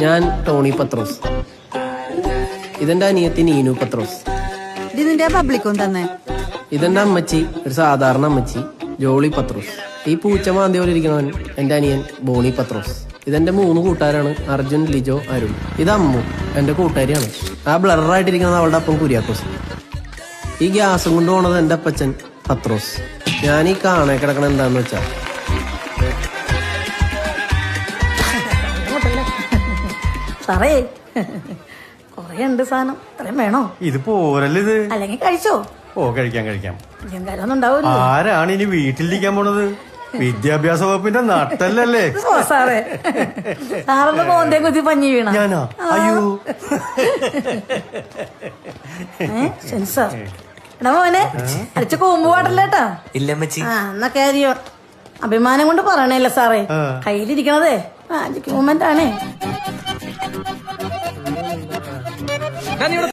ഞാൻ ടോണി പത്രോസ്. ഇതെന്റെ അനിയത്തി നീനു പത്രോസ്. ഇതിന്റെ പബ്ലിക്കും തന്നെ. ഇതെന്റെ അമ്മച്ചി, ഒരു സാധാരണ അമ്മച്ചി ജോളി പത്രോസ്. ഈ പൂച്ച മാന്തി പോലെ ഇരിക്കണവൻ എന്റെ അനിയൻ ബോണി പത്രോസ്. ഇതെന്റെ 3 കൂട്ടുകാരാണ്, അർജുൻ, ലിജോ, അരുൺ. ഇത് അമ്മു, എന്റെ കൂട്ടുകാരിയാണ്. ആ ബ്ലറായിട്ടിരിക്കുന്നത് അവളുടെ അപ്പം കുര്യാക്കോസ്. ഈ ഗ്യാസും കൊണ്ട് പോണത് എന്റെ അപ്പച്ചൻ പത്രോസ്. ഞാൻ ഈ കാണേ കിടക്കണ എന്താന്ന് വെച്ചാ സാറേ കൊറേ ഉണ്ട് സാധനം, ഇത്രയും വേണോ? ഇത് പോരല്ലേ ഇത്? അല്ലെങ്കിൽ കഴിച്ചോ? ഓ കഴിക്കാം. കാലൊന്നും ഉണ്ടാവൂല്ലോ. ആരാണ് ഇനി വീട്ടിലിരിക്കാൻ പോണത്? വിദ്യാഭ്യാസ വകുപ്പിന്റെ നട്ടല്ലേ സാറേ. സാറൊന്ന് പോന്തേ കുത്തി പഞ്ഞി വീണ. ഞാനോ? അയ്യോ. സെൻസാർ എടാ മോനെ, അടിച്ച് കൂമ്പ് പാടില്ലേട്ടാ. എന്നാ കാര്യം അഭിമാനം കൊണ്ട് പറയണേല്ല സാറേ. കയ്യിലിരിക്കണതേ മാജിക് മൂമെന്റ് ആണേ.